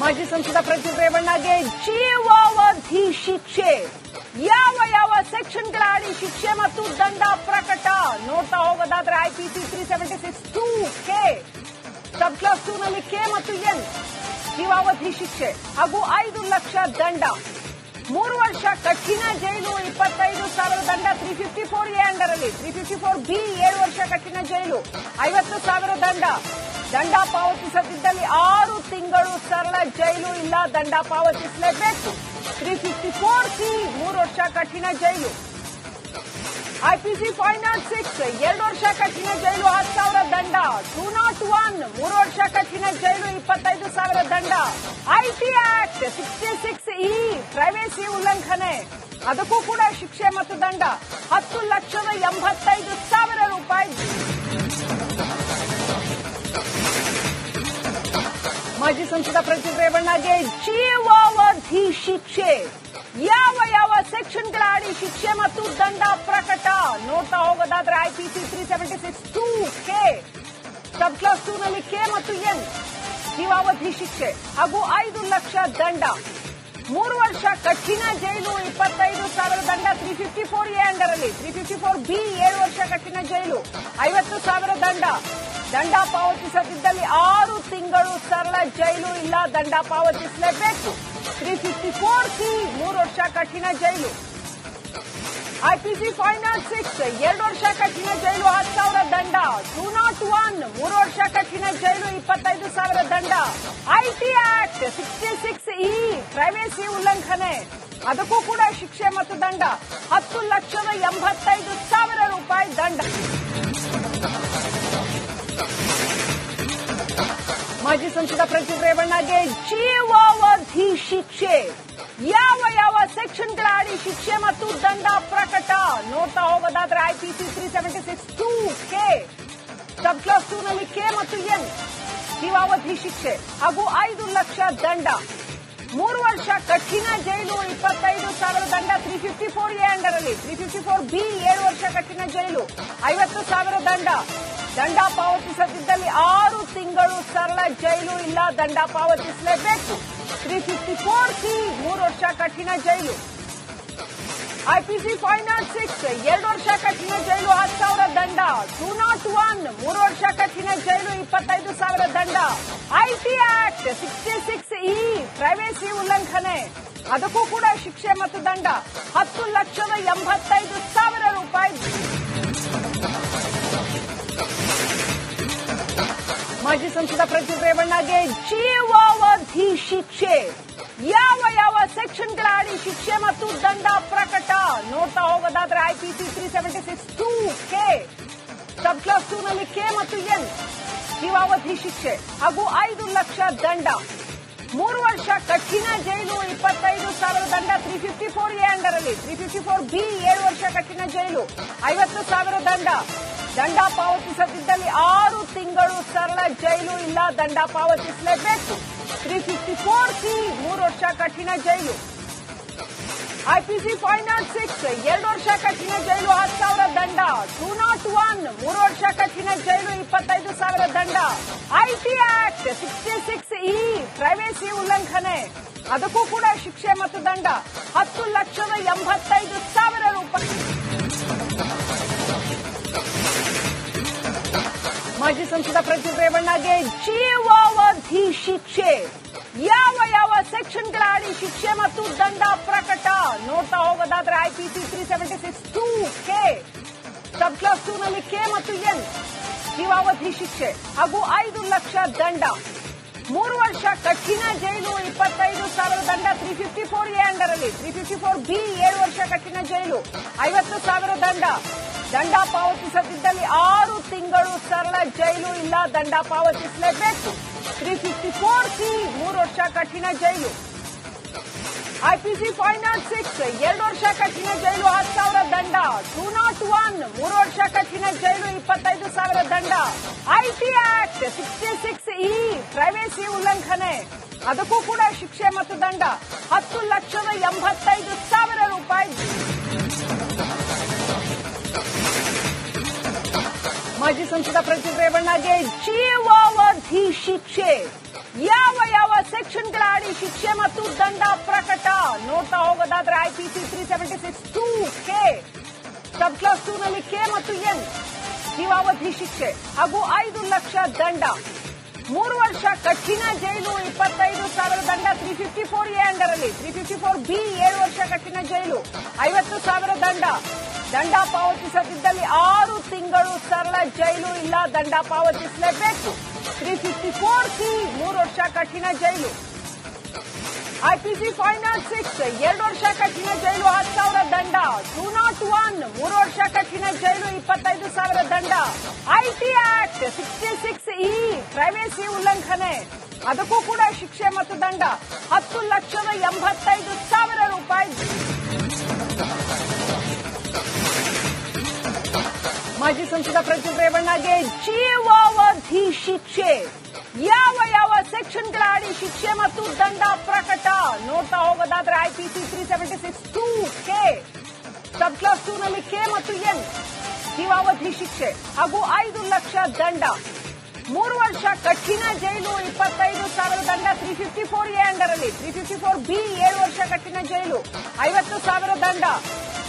ಮಾಜಿ ಸಂಸದ ಪ್ರಜ್ವಲ್ ರೇವಣ್ಣಗೆ ಜೀವಾವಧಿ ಶಿಕ್ಷೆ. ಯಾವ ಯಾವ ಸೆಕ್ಷನ್ಗಳ ಅಡಿ ಶಿಕ್ಷೆ ಮತ್ತು ದಂಡ ಪ್ರಕಟ ನೋಡ್ತಾ ಹೋಗೋದಾದ್ರೆ ಐಪಿಸಿ 376(2)ಕೆ ಸಬ್ ಕ್ಲಾಸ್ 2 ನಲ್ಲಿ ಕೆ ಮತ್ತು ಎನ್ ಜೀವಾವಧಿ ಶಿಕ್ಷೆ ಹಾಗೂ 5 ಲಕ್ಷ ದಂಡ, 3 ವರ್ಷ ಕಠಿಣ ಜೈಲು, 25,000 ದಂಡ. 354A ಅಂಡರಲ್ಲಿ 354B 7 ವರ್ಷ ಕಠಿಣ ಜೈಲು, 50,000 ದಂಡ. ದಂಡ ಪಾವತಿಸದಿದ್ದಲ್ಲಿ 6 ತಿಂಗಳು ಸರಳ ಜೈಲು ಇಲ್ಲ ದಂಡ ಪಾವತಿಸಲೇಬೇಕು. 354C 3 ವರ್ಷ ಕಠಿಣ ಜೈಲು. ಐಪಿಸಿ 506 2 ವರ್ಷ ಕಠಿಣ ಜೈಲು, 10,000 ದಂಡ. 201 3 ವರ್ಷ ಕಠಿಣ ಜೈಲು, 25,000 ದಂಡ. ಐಟಿ ಆಕ್ಟ್ 66E ಪ್ರೈವೇಸಿ ಉಲ್ಲಂಘನೆ, ಅದಕ್ಕೂ ಕೂಡ ಶಿಕ್ಷೆ ಮತ್ತು ದಂಡ 10,85,000 ರೂಪಾಯಿ. ಮಾಜಿ ಸಂಸದ ಪ್ರಜ್ವಲ್ ರೇವಣ್ಣಗೆ ಜೀವಾವಧಿ ಶಿಕ್ಷೆ. ಯಾವ ಯಾವ ಸೆಕ್ಷನ್ಗಳ ಅಡಿ ಶಿಕ್ಷೆ ಮತ್ತು ದಂಡ ಪ್ರಕಟ ನೋಡ್ತಾ ಹೋಗೋದಾದ್ರೆ ಐಪಿಸಿ 376(2)ಕೆ ಸಬ್ ಕ್ಲಾಸ್ 2 ನಲ್ಲಿ ಕೆ ಮತ್ತು ಎನ್ ಜೀವಾವಧಿ ಶಿಕ್ಷೆ ಹಾಗೂ 5 ಲಕ್ಷ ದಂಡ, 3 ವರ್ಷ ಕಠಿಣ ಜೈಲು, 25,000 ದಂಡ. 354A ಅಂಡರಲ್ಲಿ 354B 7 ವರ್ಷ ಕಠಿಣ ಜೈಲು, 50,000 ದಂಡ. ದಂಡ ಪಾವತಿಸದಿದ್ದಲ್ಲಿ 6 ತಿಂಗಳು ಸರಳ ಜೈಲು ಇಲ್ಲ ದಂಡ ಪಾವತಿಸಲೇಬೇಕು. 354C 3 ವರ್ಷ ಕಠಿಣ ಜೈಲು. ಐಪಿಸಿ 506 2 ವರ್ಷ ಕಠಿಣ ಜೈಲು, 10,000 ದಂಡ. 201 3 ವರ್ಷ ಕಠಿಣ ಜೈಲು, 25,000 ದಂಡ. ಐಟಿ ಆಕ್ಟ್ 66E ಪ್ರೈವೇಸಿ ಉಲ್ಲಂಘನೆ, ಅದಕ್ಕೂ ಕೂಡ ಶಿಕ್ಷೆ ಮತ್ತು ದಂಡ 10,85,000 ರೂಪಾಯಿ ದಂಡ. ಮಾಜಿ ಸಂಸದ ಪ್ರಜ್ವಲ್ ರೇವಣ್ಣಗೆ ಜೀವಾವಧಿ ಶಿಕ್ಷೆ. ಯಾವ ಯಾವ ಸೆಕ್ಷನ್ಗಳ ಅಡಿ ಶಿಕ್ಷೆ ಮತ್ತು ದಂಡ ಪ್ರಕಟ ನೋಡ್ತಾ ಹೋಗೋದಾದ್ರೆ ಐಪಿಸಿ 376(2)ಕೆ ಸಬ್ ಕ್ಲಾಸ್ 2 ನಲ್ಲಿ ಕೆ ಮತ್ತು ಎನ್ ಜೀವಾವಧಿ ಶಿಕ್ಷೆ ಹಾಗೂ 5 ಲಕ್ಷ ದಂಡ, 3 ವರ್ಷ ಕಠಿಣ ಜೈಲು, 25,000 ದಂಡ. 354A ಅಂಡರಲ್ಲಿ 354B 7 ವರ್ಷ ಕಠಿಣ ಜೈಲು, 50,000 ದಂಡ. ದಂಡ ಪಾವತಿಸದಿದ್ದಲ್ಲಿ 6 ತಿಂಗಳು ಸರಳ ಜೈಲು ಇಲ್ಲ ದಂಡ ಪಾವತಿಸಲೇಬೇಕು. 354C 3 ವರ್ಷ ಕಠಿಣ ಜೈಲು. ಐಪಿಸಿ 506 2 ವರ್ಷ ಕಠಿಣ ಜೈಲು, 10,000 ದಂಡ. 201 3 ವರ್ಷ ಕಠಿಣ ಜೈಲು, 25,000 ದಂಡ. ಐಟಿ ಆಕ್ಟ್ 66E ಪ್ರೈವೇಸಿ ಉಲ್ಲಂಘನೆ, ಅದಕ್ಕೂ ಕೂಡ ಶಿಕ್ಷೆ ಮತ್ತು ದಂಡ 10,85,000 ರೂಪಾಯಿ. ಮಾಜಿ ಸಂಸದ ಪ್ರಜ್ವಲ್ ರೇವಣ್ಣಗೆ ಜೀವಾವಧಿ ಶಿಕ್ಷೆ. ಯಾವ ಯಾವ ಸೆಕ್ಷನ್ಗಳ ಅಡಿ ಶಿಕ್ಷೆ ಮತ್ತು ದಂಡ ಪ್ರಕಟ ನೋಡ್ತಾ ಹೋಗೋದಾದ್ರೆ ಐಪಿಸಿ 376(2)ಕೆ ಸಬ್ ಕ್ಲಾಸ್ 2 ನಲ್ಲಿ ಕೆ ಮತ್ತು ಎನ್ ಜೀವಾವಧಿ ಶಿಕ್ಷೆ ಹಾಗೂ 5 ಲಕ್ಷ ದಂಡ, 3 ವರ್ಷ ಕಠಿಣ ಜೈಲು, 25,000 ದಂಡ. 354A ಅಂಡರಲ್ಲಿ 354B 7 ವರ್ಷ ಕಠಿಣ ಜೈಲು, 50,000 ದಂಡ. ದಂಡ ಪಾವತಿಸದಿದ್ದಲ್ಲಿ 6 ತಿಂಗಳು ಸರಳ ಜೈಲು ಇಲ್ಲ ದಂಡ ಪಾವತಿಸಲೇಬೇಕು. 354C 3 ವರ್ಷ ಕಠಿಣ ಜೈಲು. ಐಪಿಸಿ 506 2 ವರ್ಷ ಕಠಿಣ ಜೈಲು, 10,000 ದಂಡ. 201 3 ವರ್ಷ ಕಠಿಣ ಜೈಲು, 25,000 ದಂಡ. ಐಟಿ ಆಕ್ಟ್ 66E ಪ್ರೈವೇಸಿ ಉಲ್ಲಂಘನೆ, ಅದಕ್ಕೂ ಕೂಡ ಶಿಕ್ಷೆ ಮತ್ತು ದಂಡ 10,85,000 ರೂಪಾಯಿ. ಮಾಜಿ ಸಂಸದ ಪ್ರಜ್ವಲ್ ರೇವಣ್ಣಗೆ ಜೀವಾವಧಿ ಶಿಕ್ಷೆ. ಯಾವ ಯಾವ ಸೆಕ್ಷನ್ಗಳ ಅಡಿ ಶಿಕ್ಷೆ ಮತ್ತು ದಂಡ ಪ್ರಕಟ ನೋಡ್ತಾ ಹೋಗೋದಾದ್ರೆ ಐಪಿಸಿ 376(2)ಕೆ ಸಬ್ ಕ್ಲಾಸ್ 2 ನಲ್ಲಿ ಕೆ ಮತ್ತು ಎನ್ ಜೀವಾವಧಿ ಶಿಕ್ಷೆ ಹಾಗೂ 5 ಲಕ್ಷ ದಂಡ, 3 ವರ್ಷ ಕಠಿಣ ಜೈಲು, 25,000 ದಂಡ. 354A ಅಂಡರಲ್ಲಿ 354B 7 ವರ್ಷ ಕಠಿಣ ಜೈಲು, 50,000 ದಂಡ. ದಂಡ ಪಾವತಿಸದಿದ್ದಲ್ಲಿ 6 ತಿಂಗಳು ಸರಳ ಜೈಲು ಇಲ್ಲ ದಂಡ ಪಾವತಿಸಲೇಬೇಕು. 354C 3 ವರ್ಷ ಕಠಿಣ ಜೈಲು. ಐಪಿಸಿ 506 2 ವರ್ಷ ಕಠಿಣ ಜೈಲು, 10,000 ದಂಡ. 201 3 ವರ್ಷ ಕಠಿಣ ಜೈಲು, 25,000 ದಂಡ. ಐಟಿ ಆಕ್ಟ್ 66E ಪ್ರೈವೇಸಿ ಉಲ್ಲಂಘನೆ, ಅದಕ್ಕೂ ಕೂಡ ಶಿಕ್ಷೆ ಮತ್ತು ದಂಡ 10,85,000 ರೂಪಾಯಿ. ಮಾಜಿ ಸಂಸದ ಪ್ರಜ್ವಲ್ ರೇವಣ್ಣಗೆ ಜೀವಾವಧಿ ಶಿಕ್ಷೆ. ಯಾವ ಯಾವ ಸೆಕ್ಷನ್ಗಳ ಅಡಿ ಶಿಕ್ಷೆ ಮತ್ತು ದಂಡ ಪ್ರಕಟ. ನೋಡ್ತಾ ಹೋಗೋದಾದ್ರೆ ಐಪಿಸಿ 376(2)ಕೆ ಸಬ್ ಕ್ಲಾಸ್ 2 ನಲ್ಲಿ ಕೆ ಮತ್ತು ಎನ್ ಜೀವಾವಧಿ ಶಿಕ್ಷೆ ಹಾಗೂ 5 ಲಕ್ಷ ದಂಡ, 3 ವರ್ಷ ಕಠಿಣ ಜೈಲು, 25,000 ದಂಡ. 354(a) ಅಂಡರಲ್ಲಿ 354(b) 7 ವರ್ಷ ಕಠಿಣ ಜೈಲು, 50,000 ದಂಡ. ದಂಡ ಪಾವತಿಸದಿದ್ದಲ್ಲಿ 6 ತಿಂಗಳು ಸರಳ ಜೈಲು ಇಲ್ಲ ದಂಡ ಪಾವತಿಸಲೇಬೇಕು. 354(c) 3 ವರ್ಷ ಕಠಿಣ ಜೈಲು. ಐಪಿಸಿ 506 2 ವರ್ಷ ಕಠಿಣ ಜೈಲು, 10,000 ದಂಡ. 201 3 ವರ್ಷ ಕಠಿಣ ಜೈಲು, 25,000 ದಂಡ. ಐಟಿ ಆಕ್ಟ್ 66(e) ಪ್ರೈವೇಸಿ ಉಲ್ಲಂಘನೆ, ಅದಕ್ಕೂ ಕೂಡ ಶಿಕ್ಷೆ ಮತ್ತು ದಂಡ 10,85,000 ರೂಪಾಯಿ. ಮಾಜಿ ಸಂಸದ ಪ್ರಜ್ವಲ್ ರೇವಣ್ಣಗೆ ಜೀವಾವಧಿ ಶಿಕ್ಷೆ. ಯಾವ ಯಾವ ಸೆಕ್ಷನ್ಗಳ ಅಡಿ ಶಿಕ್ಷೆ ಮತ್ತು ದಂಡ ಪ್ರಕಟ. ನೋಡ್ತಾ ಹೋಗೋದಾದ್ರೆ ಐಪಿಸಿ 376(2)ಕೆ ಸಬ್ ಕ್ಲಾಸ್ 2 ನಲ್ಲಿ ಕೆ ಮತ್ತು ಎನ್ ಜೀವಾವಧಿ ಶಿಕ್ಷೆ ಹಾಗೂ 5 ಲಕ್ಷ ದಂಡ, 3 ವರ್ಷ ಕಠಿಣ ಜೈಲು, 25,000 ದಂಡ. 354(a) ಅಂಡರಲ್ಲಿ 354(b) 7 ವರ್ಷ ಕಠಿಣ ಜೈಲು, 50,000 ದಂಡ.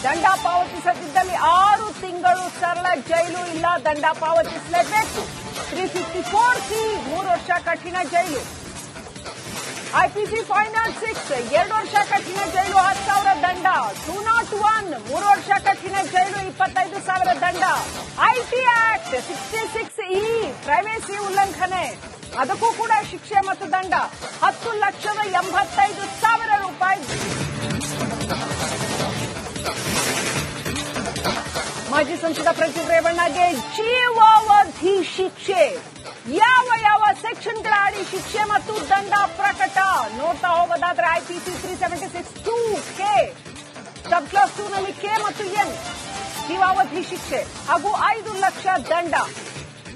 ದಂಡ ಪಾವತಿಸದಿದ್ದಲ್ಲಿ 6 ತಿಂಗಳು ಸರಳ ಜೈಲು ಇಲ್ಲ ದಂಡ ಪಾವತಿಸಲೇಬೇಕು. 354(c) 3 ವರ್ಷ ಕಠಿಣ ಜೈಲು. ಐಪಿಸಿ 506 2 ವರ್ಷ ಕಠಿಣ ಜೈಲು, 10,000 ದಂಡ. 201 3 ವರ್ಷ ಕಠಿಣ ಜೈಲು, 25,000 ದಂಡ. ಐಟಿ ಆಕ್ಟ್ 66(e) ಪ್ರೈವೇಸಿ ಉಲ್ಲಂಘನೆ, ಅದಕ್ಕೂ ಕೂಡ ಶಿಕ್ಷೆ ಮತ್ತು ದಂಡ 10,85,000 ರೂಪಾಯಿ. ಮಾಜಿ ಸಂಸದ ಪ್ರಜ್ವಲ್ ರೇವಣ್ಣಗೆ ಜೀವಾವಧಿ ಶಿಕ್ಷೆ. ಯಾವ ಯಾವ ಸೆಕ್ಷನ್ಗಳ ಅಡಿ ಶಿಕ್ಷೆ ಮತ್ತು ದಂಡ ಪ್ರಕಟ. ನೋಡ್ತಾ ಹೋಗೋದಾದ್ರೆ ಐಪಿಸಿ 376(2)ಕೆ ಸಬ್ ಕ್ಲಾಸ್ 2 ನಲ್ಲಿ ಕೆ ಮತ್ತು ಎನ್ ಜೀವಾವಧಿ ಶಿಕ್ಷೆ ಹಾಗೂ 5 ಲಕ್ಷ ದಂಡ,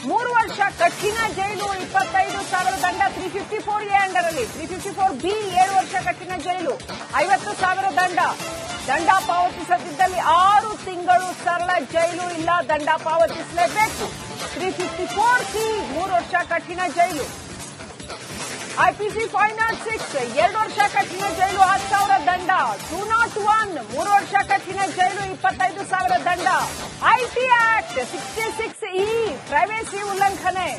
3 ವರ್ಷ ಕಠಿಣ ಜೈಲು, 25,000 ದಂಡ. 354(a) ಅಂಡರಲ್ಲಿ 354(b) 7 ವರ್ಷ ಕಠಿಣ ಜೈಲು, 50,000 ದಂಡ. ದಂಡ ಪಾವತಿಸದಿದ್ದಲ್ಲಿ 6 ತಿಂಗಳು ಸರಳ ಜೈಲು ಇಲ್ಲ ದಂಡ ಪಾವತಿಸಲೇಬೇಕು. 354(c) 3 ವರ್ಷ ಕಠಿಣ ಜೈಲು. ಐಪಿಸಿ 506 2 ವರ್ಷ ಕಠಿಣ ಜೈಲು, 10,000 ದಂಡ. 201 3 ವರ್ಷ ಕಠಿಣ ಜೈಲು, 25,000 ದಂಡ. ಐಟಿ ಆಕ್ಟ್ 66(e) ಪ್ರೈವೇಸಿ ಉಲ್ಲಂಘನೆ,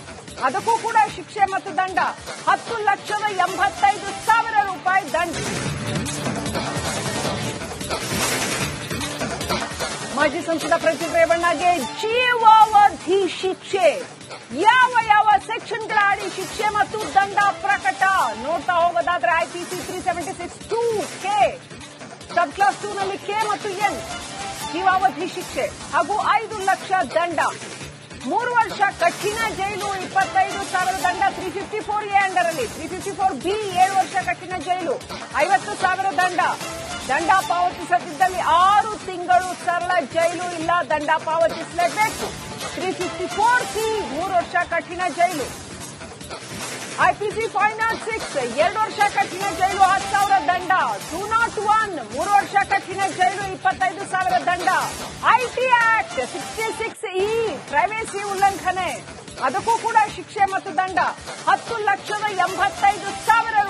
ಅದಕ್ಕೂ ಕೂಡ ಶಿಕ್ಷೆ ಮತ್ತು ದಂಡ 10,85,000 ರೂಪಾಯಿ ದಂಡ. ಮಾಜಿ ಸಂಸದ ಪ್ರಜ್ವಲ್ ರೇವಣ್ಣಗೆ ಜೀವಾವಧಿ ಶಿಕ್ಷೆ. ಯಾವ ಯಾವ ಸೆಕ್ಷನ್ಗಳ ಅಡಿ ಶಿಕ್ಷೆ ಮತ್ತು ದಂಡ ಪ್ರಕಟ. ನೋಡ್ತಾ ಹೋಗೋದಾದ್ರೆ ಐಪಿಸಿ 376(2)ಕೆ ಸಬ್ ಕ್ಲಾಸ್ 2 ನಲ್ಲಿ ಕೆ ಮತ್ತು ಎನ್ ಜೀವಾವಧಿ ಶಿಕ್ಷೆ ಹಾಗೂ 5 ಲಕ್ಷ ದಂಡ, 3 ವರ್ಷ ಕಠಿಣ ಜೈಲು, 25,000 ದಂಡ. 354(a) ಅಂಡರಲ್ಲಿ 354(b) 7 ವರ್ಷ ಕಠಿಣ ಜೈಲು, 50,000 ದಂಡ. ದಂಡ ಪಾವತಿಸದಿದ್ದಲ್ಲಿ 6 ತಿಂಗಳು ಸರಳ ಜೈಲು ಇಲ್ಲ ದಂಡ ಪಾವತಿಸಲೇಬೇಕು. 354(c) 3 ವರ್ಷ ಕಠಿಣ ಜೈಲು. ಐಪಿಸಿ 506 2 ವರ್ಷ ಕಠಿಣ ಜೈಲು, 10,000 ದಂಡ. 201 3 ವರ್ಷ ಕಠಿಣ ಜೈಲು, 25,000 ದಂಡ. ಐಟಿ ಆಕ್ಟ್ 66(e) ಪ್ರೈವೇಸಿ ಉಲ್ಲಂಘನೆ, ಅದಕ್ಕೂ ಕೂಡ ಶಿಕ್ಷೆ ಮತ್ತು ದಂಡ 10,85,000